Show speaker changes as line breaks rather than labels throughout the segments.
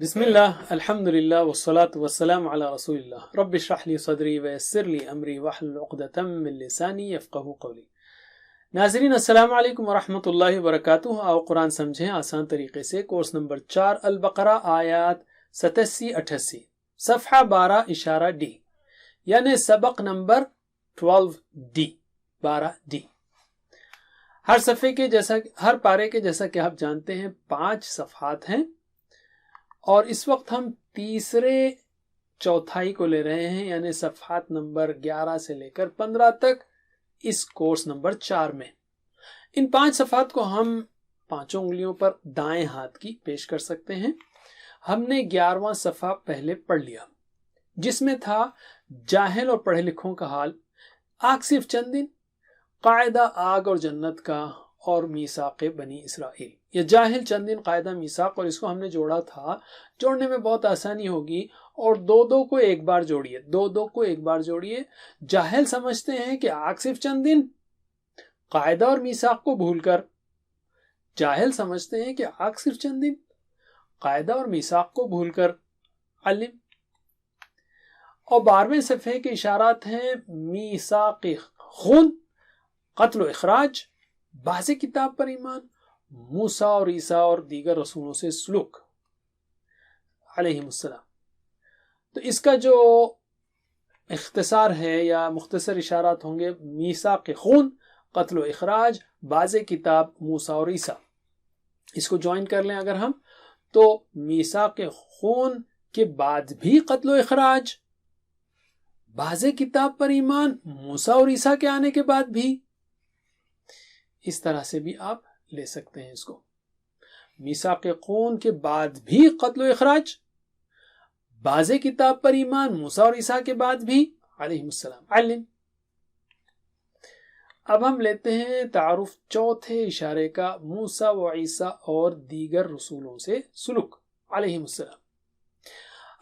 بسم اللہ الحمد للہ والصلاة والسلام علی رسول اللہ رب اشرح لی صدری ویسر لی امری واحلل عقدۃ من لسانی یفقہوا قولی۔ ناظرین السلام علیکم ورحمۃ اللہ وبرکاتہ۔ آؤ قرآن سمجھیں آسان طریقے سے۔ کورس نمبر 4 البقرہ آیات 87-88 صفحہ 12 اشارہ ڈی، یعنی سبق نمبر 12D 12D۔ ہر صفحے کے جیسا ہر پارے کے جیسا کہ آپ جانتے ہیں 5 صفحات ہیں، اور اس وقت ہم تیسرے چوتھائی کو لے رہے ہیں، یعنی صفحات نمبر 11 سے لے کر 15 تک اس کورس نمبر 4 میں۔ ان 5 صفحات کو ہم 5 انگلیوں پر دائیں ہاتھ کی پیش کر سکتے ہیں۔ ہم نے 11واں صفحہ پہلے پڑھ لیا، جس میں تھا جاہل اور پڑھے لکھوں کا حال، آگ صرف چند دن، قاعدہ آگ اور جنت کا، اور میثاق بنی اسرائیل۔ یہ جاہل چند دن، قاعدہ، میثاق، اور اس کو ہم نے جوڑا تھا۔ جوڑنے میں بہت آسانی ہوگی، اور دو کو ایک بار جوڑیے، دو کو ایک بار جوڑیے۔ جاہل سمجھتے ہیں کہ آگ صرف چند دن، قاعدہ اور میثاق کو بھول کر۔ جاہل سمجھتے ہیں کہ آگ صرف چند دن، قاعدہ اور میثاق کو بھول کر۔ علم۔ اور 12ویں صفحے کے اشارات ہیں میثاق خون، قتل و اخراج، بعض کتاب پر ایمان، موسیٰ اور عیسیٰ اور دیگر رسولوں سے سلوک علیہم السلام۔ تو اس کا جو اختصار ہے یا مختصر اشارات ہوں گے، میثاق خون، قتل و اخراج، بعض کتاب، موسیٰ اور عیسیٰ۔ اس کو جوائن کر لیں اگر ہم، تو میثاق خون کے بعد بھی قتل و اخراج، بعض کتاب پر ایمان، موسیٰ اور عیسیٰ کے آنے کے بعد بھی۔ اس طرح سے بھی آپ لے سکتے ہیں اس کو، میثاق خون کے بعد بھی قتل و اخراج، بعض کتاب پر ایمان، موسیٰ اور عیسیٰ کے بعد بھی علیہم السلام۔ علم۔ اب ہم لیتے ہیں تعارف چوتھے اشارے کا، موسیٰ و عیسیٰ اور دیگر رسولوں سے سلوک علیہم السلام۔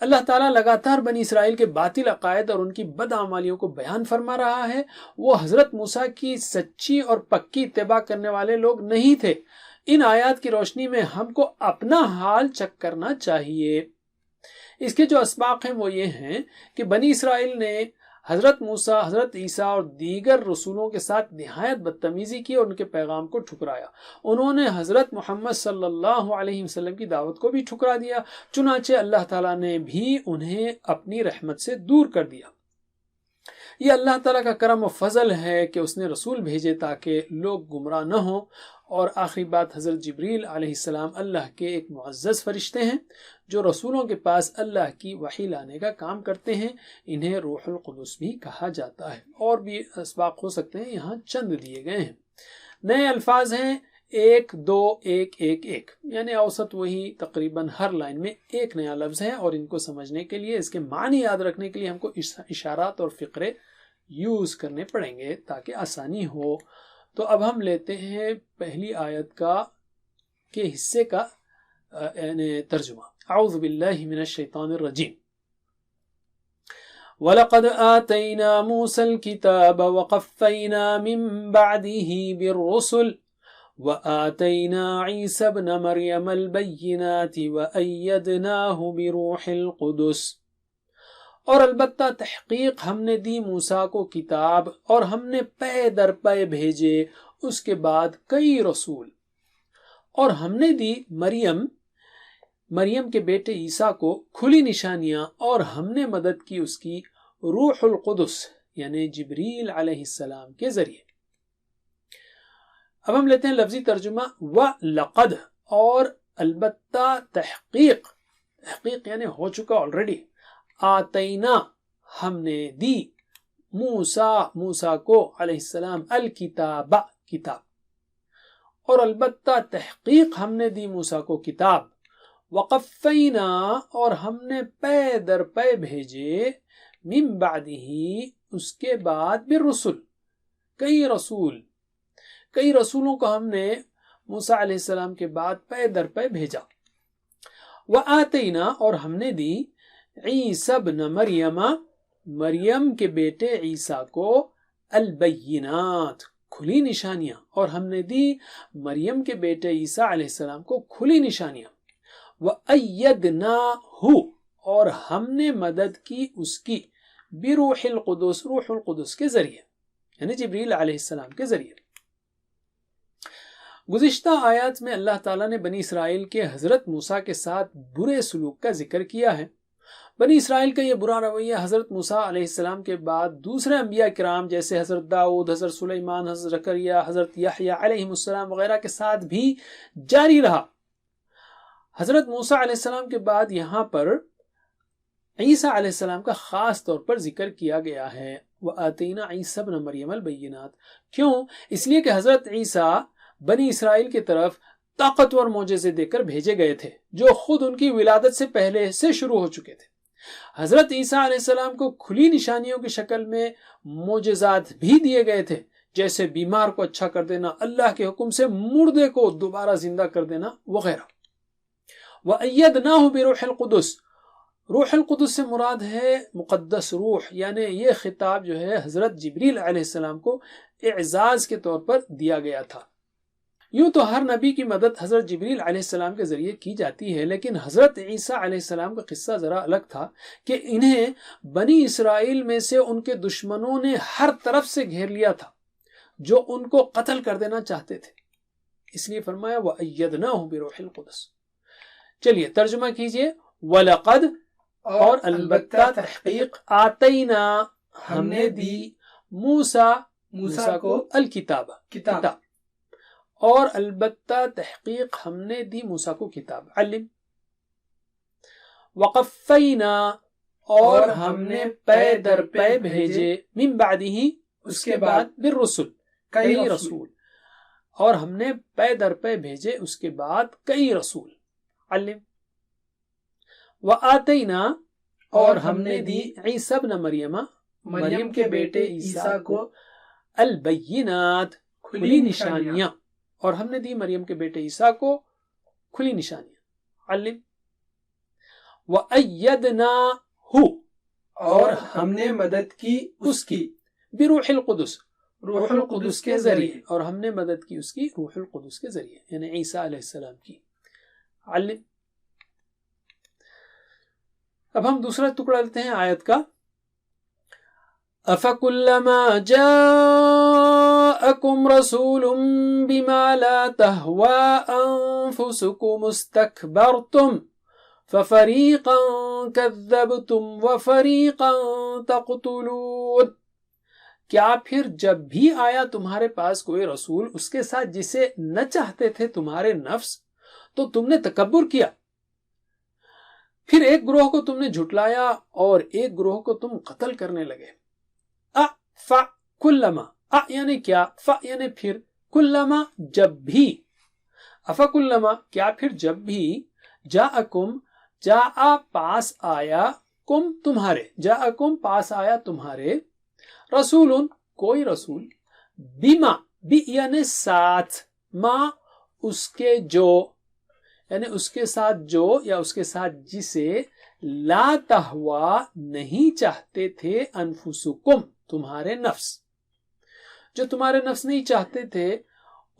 اللہ تعالیٰ لگاتار بنی اسرائیل کے باطل عقائد اور ان کی بدعمالیوں کو بیان فرما رہا ہے۔ وہ حضرت موسیٰ کی سچی اور پکی اتباع کرنے والے لوگ نہیں تھے۔ ان آیات کی روشنی میں ہم کو اپنا حال چیک کرنا چاہیے۔ اس کے جو اسباق ہیں وہ یہ ہیں کہ بنی اسرائیل نے حضرت موسیٰ، حضرت عیسیٰ اور دیگر رسولوں کے ساتھ نہایت بدتمیزی کی اور ان کے پیغام کو ٹھکرایا۔ انہوں نے حضرت محمد صلی اللہ علیہ وسلم کی دعوت کو بھی ٹھکرا دیا، چنانچہ اللہ تعالیٰ نے بھی انہیں اپنی رحمت سے دور کر دیا۔ یہ اللہ تعالیٰ کا کرم و فضل ہے کہ اس نے رسول بھیجے تاکہ لوگ گمراہ نہ ہوں۔ اور آخری بات، حضرت جبریل علیہ السلام اللہ کے ایک معزز فرشتے ہیں جو رسولوں کے پاس اللہ کی وحی لانے کا کام کرتے ہیں۔ انہیں روح القدس بھی کہا جاتا ہے۔ اور بھی اسباق ہو سکتے ہیں، یہاں چند دیے گئے ہیں۔ نئے الفاظ ہیں 1 2 1 1 1، یعنی اوسط وہی تقریباً ہر لائن میں ایک نیا لفظ ہے، اور ان کو سمجھنے کے لیے، اس کے معنی یاد رکھنے کے لیے ہم کو اشارات اور فقرے یوز کرنے پڑیں گے تاکہ آسانی ہو۔ تو اب ہم لیتے ہیں پہلی آیت کے حصے کا یعنی ترجمہ۔ اعوذ باللہ من الشیطان الرجیم۔ وَلَقَدْ آتَيْنَا مُوسَى الْكِتَابَ وَقَفَّيْنَا مِن بَعْدِهِ بِالرُّسُلِ وَآتَيْنَا عِيسَى ابْنَ مَرْيَمَ الْبَيِّنَاتِ وَأَيَّدْنَاهُ بِرُوحِ الْقُدُسِ۔ اور البتہ تحقیق ہم نے دی موسیٰ کو کتاب، اور ہم نے پے در پے بھیجے اس کے بعد کئی رسول، اور ہم نے دی مریم کے بیٹے عیسیٰ کو کھلی نشانیاں، اور ہم نے مدد کی اس کی روح القدس یعنی جبریل علیہ السلام کے ذریعے۔ اب ہم لیتے ہیں لفظی ترجمہ۔ وَلَقَدْ، اور البتہ تحقیق یعنی ہو چکا آلریڈی، آتینا ہم نے دی، موسیٰ کو علیہ السلام، الکتاب کتاب، اور البتہ تحقیق ہم نے دی موسیٰ کو کتاب، وقفینا اور ہم نے پے در پے بھیجے، من بعدہ اس کے بعد، بالرسل کئی رسولوں کو ہم نے موسیٰ علیہ السلام کے بعد پے در پے بھیجا۔ وآتینا اور ہم نے دی عیسیٰ ابن مریم کے بیٹے عیسیٰ کو البینات کھلی نشانیاں، اور ہم نے دی مریم کے بیٹے عیسیٰ علیہ السلام کو کھلی نشانیاں۔ وَأَيَّدْنَاهُ اور ہم نے مدد کی اس کی بروح القدس روح القدس کے ذریعے یعنی جبریل علیہ السلام کے ذریعے. گزشتہ آیات میں اللہ تعالیٰ نے بنی اسرائیل کے حضرت موسیٰ کے ساتھ برے سلوک کا ذکر کیا ہے. بنی اسرائیل کا یہ برا رویہ حضرت موسیٰ علیہ السلام کے بعد دوسرے انبیاء کرام جیسے حضرت داؤد، حضرت سلیمان، حضرت زکریا، حضرت یحییٰ علیہ السلام وغیرہ کے ساتھ بھی جاری رہا. حضرت موسیٰ علیہ السلام کے بعد یہاں پر عیسیٰ علیہ السلام کا خاص طور پر ذکر کیا گیا ہے. وَآتَيْنَا عِيسَى ابْنَ مَرْيَمَ الْبَيِّنَاتِ. کیوں؟ اس لیے کہ حضرت عیسیٰ بنی اسرائیل کی طرف طاقتور معجزے دے کر بھیجے گئے تھے جو خود ان کی ولادت سے پہلے سے شروع ہو چکے تھے. حضرت عیسیٰ علیہ السلام کو کھلی نشانیوں کی شکل میں معجزات بھی دیے گئے تھے جیسے بیمار کو اچھا کر دینا، اللہ کے حکم سے مردے کو دوبارہ زندہ کر دینا وغیرہ. وَأَيَّدْنَاهُ بِرُوحِ الْقُدُسِ. روح القدس سے مراد ہے مقدس روح، یعنی یہ خطاب جو ہے حضرت جبریل علیہ السلام کو اعزاز کے طور پر دیا گیا تھا. یوں تو ہر نبی کی مدد حضرت جبریل علیہ السلام کے ذریعے کی جاتی ہے، لیکن حضرت عیسیٰ علیہ السلام کا قصہ ذرا الگ تھا کہ انہیں بنی اسرائیل میں سے ان کے دشمنوں نے ہر طرف سے گھیر لیا تھا جو ان کو قتل کر دینا چاہتے تھے. اس لیے فرمایا وَأَيَّدْنَاهُ بِرُوحِ الْقُدُسِ. چلیے ترجمہ کیجئے. وَلَقَدْ اور البتہ تحقیق آتینا ہم نے دی موسیٰ کو الکتاب کتاب اور البتہ تحقیق ہم نے دی موسیٰ کو کتاب علم. وقفینا اور ہم نے پے در پے بھیجے من بعدہ اس کے بعد بالرسل کئی رسول اور ہم نے پے در پے بھیجے اس کے بعد کئی رسول علم. وآتینا اور ہم نے دی عیسیٰ ابن مریم کے بیٹے عیسیٰ کو البینات کھلی نشانیاں اور ہم نے دی مریم کے بیٹے عیسیٰ کو کھلی نشانیاں علم. وَأَيَّدْنَاهُ اور ہم نے مدد کی اس کی بروح القدس روح القدس کے ذریعے اور ہم نے مدد کی اس کی روح القدس کے ذریعے یعنی عیسیٰ علیہ السلام کی علم. اب ہم دوسرا ٹکڑا لیتے ہیں آیت کا. أَفَكُلَّمَا جَاءَكُمْ رَسُولٌ بِمَا لَا تَهْوَىٰ أَنفُسُكُمُ اسْتَكْبَرْتُمْ فَفَرِيقًا كَذَّبْتُمْ وَفَرِيقًا تَقْتُلُونَ. کیا پھر جب بھی آیا تمہارے پاس کوئی رسول اس کے ساتھ جسے نہ چاہتے تھے تمہارے نفس تو تم نے تکبر کیا، پھر ایک گروہ کو تم نے جھٹلایا اور ایک گروہ کو تم قتل کرنے لگے. کلما یعنی کیا، یعنی پھر، کلما جب بھی، افکلما کیا پھر جب بھی، جاءکم پاس آیا، کم تمہارے، جاءکم پاس آیا تمہارے، رسول کوئی رسول، بما بی یعنی ساتھ، ما اس کے جو یعنی اس کے ساتھ جو یا اس کے ساتھ جسے، لا تہوا نہیں چاہتے تھے، انفسکم تمہارے نفس، جو تمہارے نفس نہیں چاہتے تھے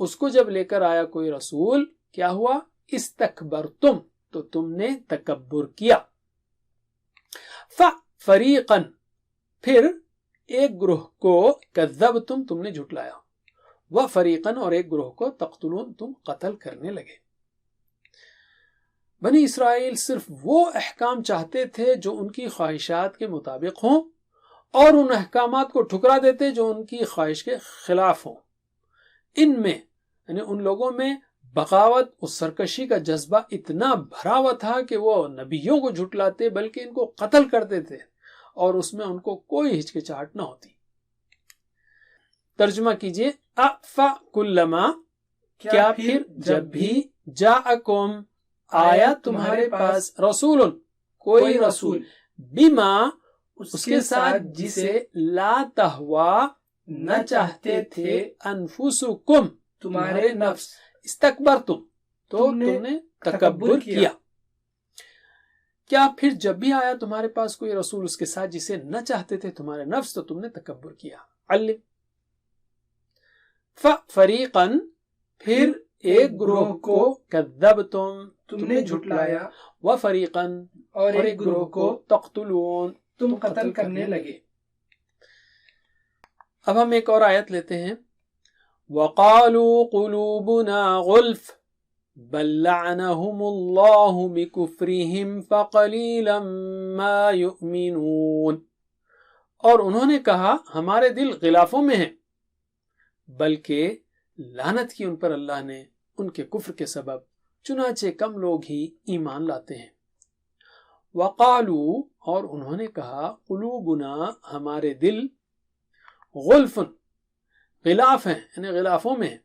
اس کو جب لے کر آیا کوئی رسول، کیا ہوا؟ استکبرتم تو تم نے تکبر کیا. فریقا پھر ایک گروہ کو، کذبتم تم نے جھٹلایا، وفریقا اور ایک گروہ کو، تقتلون تم قتل کرنے لگے. بنی اسرائیل صرف وہ احکام چاہتے تھے جو ان کی خواہشات کے مطابق ہوں اور ان احکامات کو ٹھکرا دیتے جو ان کی خواہش کے خلاف ہوں. ان میں یعنی ان لوگوں میں بغاوت اور سرکشی کا جذبہ اتنا بھرا ہوا تھا کہ وہ نبیوں کو جھٹلاتے بلکہ ان کو قتل کرتے تھے اور اس میں ان کو کوئی ہچکچاہٹ نہ ہوتی. ترجمہ کیجئے. افکلما کیا پھر جب بھی، جاءکم آیا تمہارے پاس، رسول کوئی رسول، بما اس کے ساتھ جسے، لا تہوا نہ چاہتے تھے، انفسکم تمہارے نفس، استکبرتم تو تم نے تکبر کیا. کیا پھر جب بھی آیا تمہارے پاس کوئی رسول اس کے ساتھ جسے نہ چاہتے تھے تمہارے نفس تو تم نے تکبر کیا. علم. فریقاً پھر ایک گروہ کو کذبتم
تم نے جھٹلایا،
وفریقا
اور ایک گروہ کو
تقتلون
تم قتل کرنے لگے۔
اب ہم ایک اور آیت لیتے ہیں، وقالوا قلوبنا غلف بل لعنهم اللہ بکفرہم فقلیلا ما یؤمنون، اور انہوں نے کہا ہمارے دل غلافوں میں ہیں، بلکہ لعنت کی ان پر اللہ نے ان کے کفر کے سبب، چنانچہ کم لوگ ہی ایمان لاتے ہیں۔ وقالوا، اور انہوں نے کہا، قلوبنا ہمارے دل، غلف غلاف ہیں، یعنی غلافوں میں ہیں،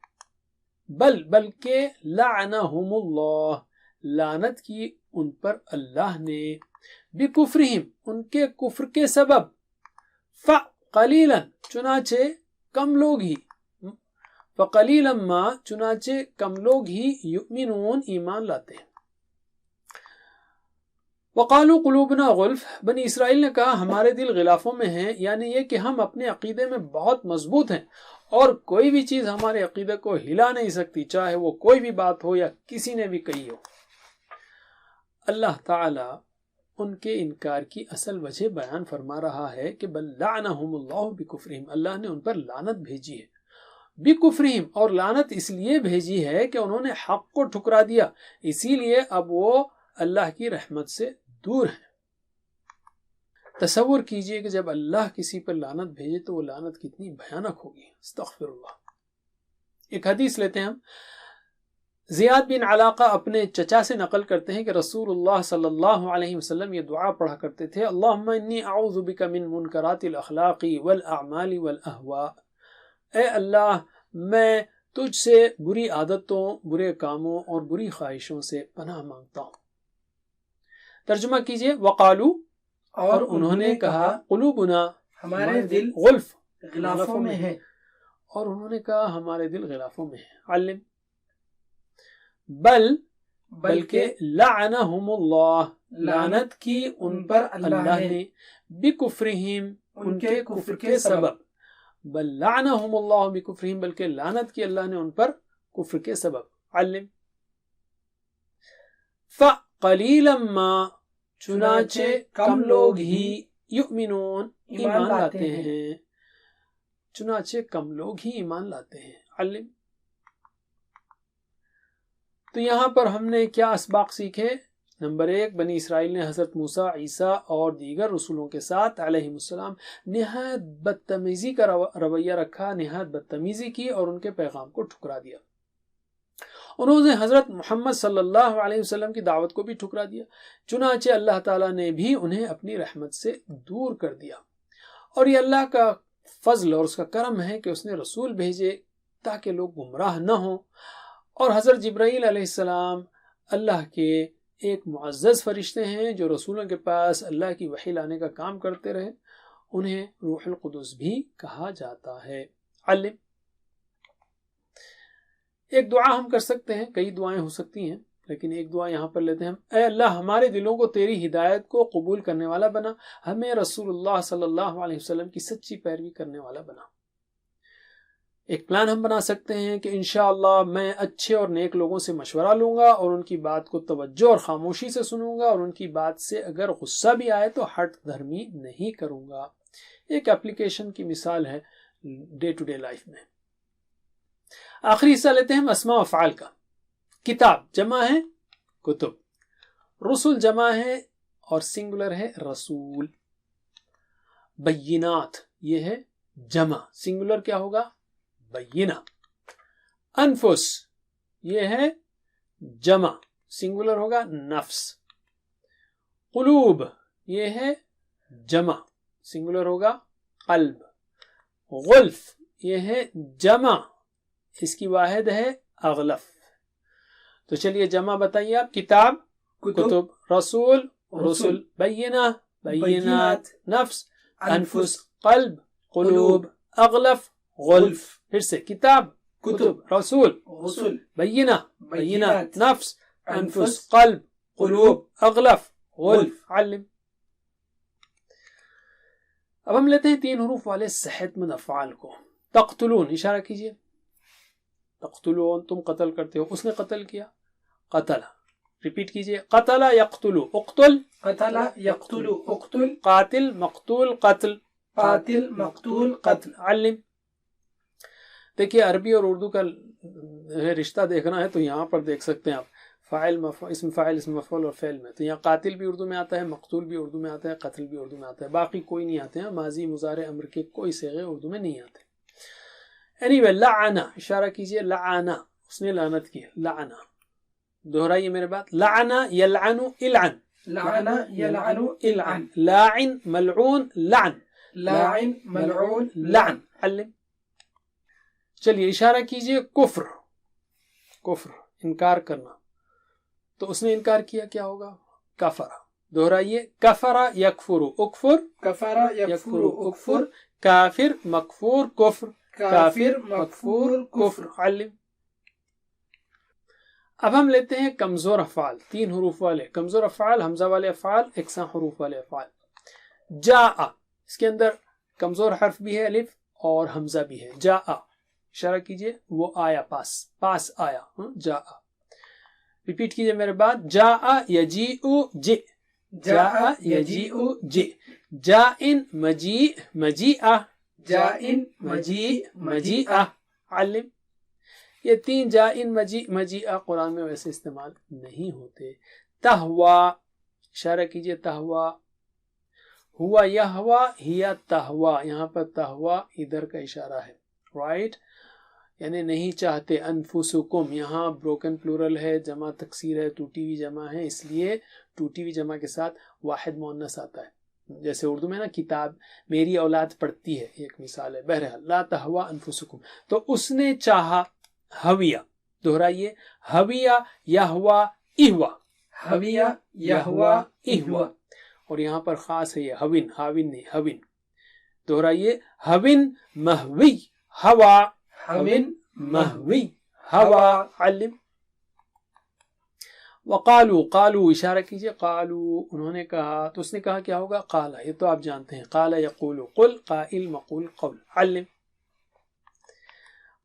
بلکہ لعنہم اللہ، لعنت کی ان پر اللہ نے، بکفرہم ان کے کفر کے سبب، فقلیلا چنانچہ کم لوگ ہی، فقلیلا ما چنانچہ کم لوگ ہی، یؤمنون ایمان لاتے ہیں۔ وقالوا قلوبنا غلف، بنی اسرائیل نے کہا ہمارے دل غلافوں میں ہیں، یعنی یہ کہ ہم اپنے عقیدے میں بہت مضبوط ہیں اور کوئی بھی چیز ہمارے عقیدے کو ہلا نہیں سکتی، چاہے وہ کوئی بھی بات ہو یا کسی نے بھی کہی ہو۔ اللہ تعالی ان کے انکار کی اصل وجہ بیان فرما رہا ہے کہ بل لعنہم اللہ بکفرہم، اللہ نے ان پر لعنت بھیجی ہے، بکفرہم، اور لعنت اس لیے بھیجی ہے کہ انہوں نے حق کو ٹھکرا دیا، اسی لیے اب وہ اللہ کی رحمت سے دور ہیں۔ تصور کیجئے کہ جب اللہ کسی پر لعنت بھیجے تو وہ لعنت کتنی بھیانک ہوگی، استغفر اللہ۔ ایک حدیث لیتے ہیں ہم، زیاد بن علاقہ اپنے چچا سے نقل کرتے ہیں کہ رسول اللہ صلی اللہ علیہ وسلم یہ دعا پڑھا کرتے تھے، اللہم انی اعوذ بک من منکرات الاخلاق والاعمال والاہواء، اے اللہ میں تجھ سے بری عادتوں، برے کاموں اور بری خواہشوں سے پناہ مانگتا ہوں۔ ترجمہ کیجئے، وقالو، اور انہوں نے کہا، قلوبنا
ہمارے دل
غلف
غلافوں میں ہیں،
اور انہوں نے کہا ہمارے دل غلافوں میں ہیں۔ علم، بلکہ لعنہم اللہ، لعنت کی ان پر اللہ نے، بکفرہم ان کے کفر کے سبب، بل لعنہم اللہ بکفرہم، بلکہ لعنت کی اللہ نے ان پر کفر کے سبب۔ علم، فقلیلا ما چنانچہ کم لوگ ہی، یؤمنون ایمان لاتے ہیں، چنانچہ کم لوگ ہی ایمان لاتے ہیں۔ علم، تو یہاں پر ہم نے کیا اسباق سیکھے؟ نمبر 1، بنی اسرائیل نے حضرت موسیٰ، عیسیٰ اور دیگر رسولوں کے ساتھ علیہم السلام نہایت بدتمیزی کا رویہ رکھا، نہایت بدتمیزی کی اور ان کے پیغام کو ٹھکرا دیا۔ انہوں نے حضرت محمد صلی اللہ علیہ وسلم کی دعوت کو بھی ٹھکرا دیا، چنانچہ اللہ تعالیٰ نے بھی انہیں اپنی رحمت سے دور کر دیا۔ اور یہ اللہ کا فضل اور اس کا کرم ہے کہ اس نے رسول بھیجے تاکہ لوگ گمراہ نہ ہوں، اور حضرت جبرائیل علیہ السلام اللہ کے ایک معزز فرشتے ہیں جو رسولوں کے پاس اللہ کی وحی لانے کا کام کرتے رہے، انہیں روح القدس بھی کہا جاتا ہے۔ علم، ایک دعا ہم کر سکتے ہیں، کئی دعائیں ہو سکتی ہیں، لیکن ایک دعا یہاں پر لیتے ہیں ہم، اے اللہ ہمارے دلوں کو تیری ہدایت کو قبول کرنے والا بنا، ہمیں رسول اللہ صلی اللہ علیہ وسلم کی سچی پیروی کرنے والا بنا۔ ایک پلان ہم بنا سکتے ہیں کہ انشاءاللہ میں اچھے اور نیک لوگوں سے مشورہ لوں گا اور ان کی بات کو توجہ اور خاموشی سے سنوں گا، اور ان کی بات سے اگر غصہ بھی آئے تو ہٹ دھرمی نہیں کروں گا۔ ایک اپلیکیشن کی مثال ہے ڈے ٹو ڈے لائف میں۔ آخری حصہ لیتے ہیں ہم اسماء و افعال کا۔ کتاب جمع ہے کتب، رسل جمع ہے اور سنگولر ہے رسول۔ بینات یہ ہے جمع، سنگولر کیا ہوگا؟ بینہ۔ انفس یہ ہے جمع، سنگولر ہوگا نفس۔ قلوب یہ ہے جمع، سنگولر ہوگا قلب۔ غلف یہ ہے جمع، اس کی واحد ہے اغلف۔ تو چلیے جمع بتائیے آپ، کتاب کتب، رسول رسل، بینہ بینات، نفس انفس، قلب قلوب، اغلف غلف۔ پھر سے کتاب کتب، رسول
رسل،
بینہ بینات، نفس انفس، قلب قلوب، اغلف غلف۔ علم۔ اب ہم لیتے ہیں 3 حروف والے صحت مند افعال کو۔ تقتلون، اشارہ کیجئے، تقتلون تم قتل کرتے ہو، اس نے قتل کیا، قتل. ریپیٹ کیجئے، قتل یقتل، اقتل
قتل یقتل اقتل،
قاتل مقتول قتل،
قاتل مقتول قتل.
علم. دیکھیے عربی اور اردو کا رشتہ دیکھنا ہے تو یہاں پر دیکھ سکتے ہیں آپ، فاعل اسم فاعل اسم مفعول اور فعل میں، تو یہاں قاتل بھی اردو میں آتا ہے، مقتول بھی اردو میں آتا ہے، قتل بھی اردو میں آتا ہے، باقی کوئی نہیں آتے ہیں، ماضی مضارع امر کے کوئی صیغے اردو میں نہیں آتے. anyway لعن، اشارہ کیجئے، لعن اس نے لعنت کی، لعن. دہرائیے میرے بات، لعن یلعن العن،
لعن یلعن العن،
لاعن ملعون لعن،
لاعن ملعون
لعن. علم. چلیے اشارہ کیجئے کفر، کفر انکار کرنا، تو اس نے انکار کیا، کیا ہوگا، کفر. دہرائیے، کفر یکفر اکفر،
کفر یکفر اکفر،
کافر مکفور کفر،
کافر مکفور کفر.
علم. اب ہم لیتے ہیں کمزور افعال، 3 حروف والے کمزور افعال، حمزہ والے افعال، یکساں حروف والے افعال. جاء، اس کے اندر کمزور حرف بھی ہے، الف، اور حمزہ بھی ہے. جاء، اشارہ کیجئے، وہ آیا، پاس آیا، جاء. ریپیٹ کیجئے میرے بعد، جاء یجیء جئ، جاء یجیء جئ. Join مجیء مجیء،
join
مجیء مجیء. علم. یہ 3 جائن مجیء مجیء قرآن میں ویسے استعمال نہیں ہوتے. تہوا، اشارہ کیجئے، تہوا. ہوا یہوا ہی تہوا، یہاں پر تہوا ادھر کا اشارہ ہے، رائٹ، یعنی نہیں چاہتے. انفسکم، یہاں بروکن پلورل ہے، جمع تکسیر ہے، ٹوٹی ہوئی جمع ہے، اس لیے ٹوٹی ہوئی جمع کے ساتھ واحد مؤنث آتا ہے. جیسے اردو میں نا کتاب میری اولاد پڑھتی ہے، ایک مثال ہے. بہرحال لا تہوا انفسکم، تو اس نے چاہا، ہویا. دہرائیے، ہویا یہوا اہوا،
ہویا یہوا اہوا.
اور یہاں پر خاص ہے یہ ہوین، ہاوین نہیں، ہوین. دہرائیے، ہوین مہوی ہوا،
ہوین
مہوی ہوا. علم. وقالو، قالو، اشارہ کیجئے، قالو انہوں نے کہا، تو اس نے کہا کیا ہوگا، قال، یہ تو آپ جانتے ہیں، قال یقول قل، قائل مقول قول. علم.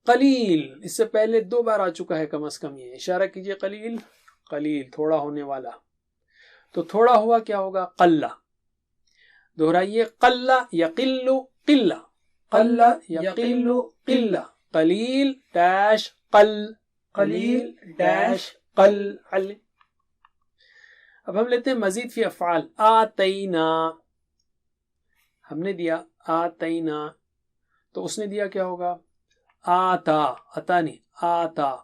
قلیل، اس سے پہلے 2 بار آ چکا ہے کم از کم، یہ اشارہ کیجئے، قلیل، قلیل تھوڑا ہونے والا، تو تھوڑا ہوا کیا ہوگا، قلہ. دہرائیے، قلہ یقل قلہ،
قل
یقل
یقل قلہ،
قلیل ڈیش قل،
قلیل ڈیش
قل. علم. اب ہم لیتے ہیں مزید فی افعال. آتینا، ہم نے دیا آتینا، تو اس نے دیا کیا ہوگا، آتا، عطا نہیں، آتا،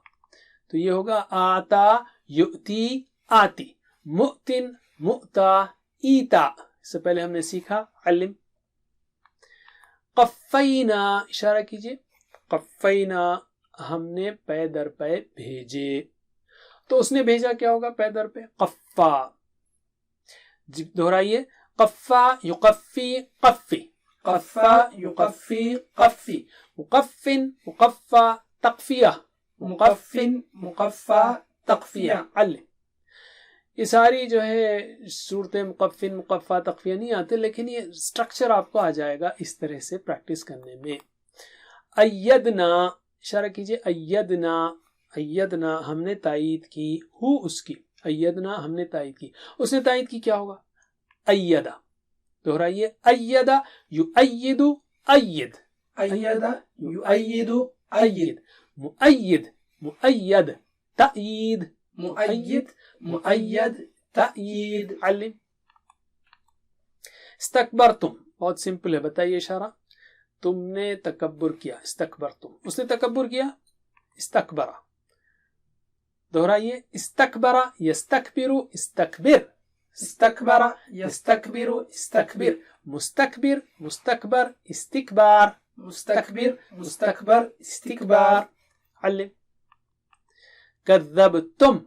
تو یہ ہوگا آتا یؤتی آتی، مؤتن مؤتا ایتا. اس سے پہلے ہم نے سیکھا. علم. قفینا، اشارہ کیجئے، قفینا، ہم نے پے در پے بھیجے، تو اس نے بھیجا کیا ہوگا، پے در پہ، قفا. دہرائیے، قفا یقفی قفی،
قفا یقفی قفی،
مقفن مقفا تقفیہ،
مقفن مقفا تقفیہ.
علم. یہ ساری جو ہے صورتیں مقفن مقفا تقفیہ نہیں آتے، لیکن یہ سٹرکچر آپ کو آ جائے گا اس طرح سے پریکٹس کرنے میں. ایدنا، اشارہ کیجئے، ایدنا، ایدنا ہم نے تائید کی، ہو اس کی، ایدنا ہم نے تائید کی، اس نے تائید کی، کیا ہوگا، ایدہ. دہرائیے، ایدہ یؤید اید،
ایدہ یؤید اید،
مؤید مؤید تأیید،
مؤید مؤید تأیید.
علم. استکبرتم، بہت سمپل ہے، بتائیے اشارہ، تم نے تکبر کیا، استکبرتم، اس نے تکبر کیا، استکبر. دہرائیے، استکبر یستکبر استکبر،
استکبر یستکبر استکبر،
مستکبر مستکبر استکبار،
مستکبر مستکبر استکبار.
علم. کذبتم،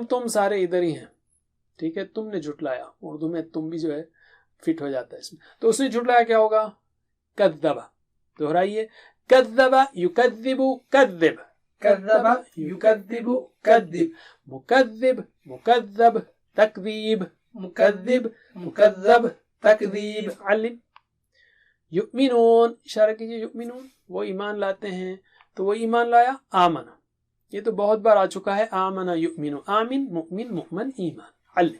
تم سارے ادھر ہی ہیں، ٹھیک ہے، تم نے جھٹلایا، اردو میں تم بھی جو ہے فٹ ہو جاتا ہے اس میں، تو اس نے جھٹلایا، کیا ہوگا، کذب. دہرائیے، کذب یکذب کذب،
کذب یکذب کذب،
مکذب مکذب تکذیب،
مکذب مکذب تکذیب.
علم. یؤمنون، اشارہ کیجئے، یؤمنون وہ ایمان لاتے ہیں، تو وہ ایمان لایا، آمنا، یہ تو بہت بار آ چکا ہے، آمنا یؤمن، آمن مؤمن، مؤمن ایمان، علم۔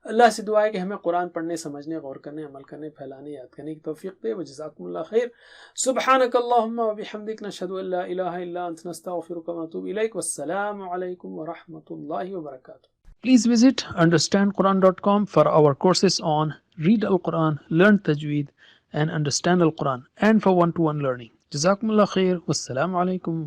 اللہ سے دعا ہے کہ ہمیں قرآن پڑھنے، سمجھنے، غور کرنے، عمل کرنے، پھیلانے، یاد کرنے کی توفیق دے۔ وجزاکم اللہ خیر۔ سبحانک اللہم وبحمدک، نشہد ان لا الہ الا انت، نستغفرک ونتوب الیک، والسلام علیکم ورحمۃ اللہ وبرکاتہ۔ Please visit understandquran.com for our courses on Read Al-Quran, Learn Tajweed and Understand Al-Quran, and for one-to-one learning. Jazakumullah khair. Wassalamu alaikum.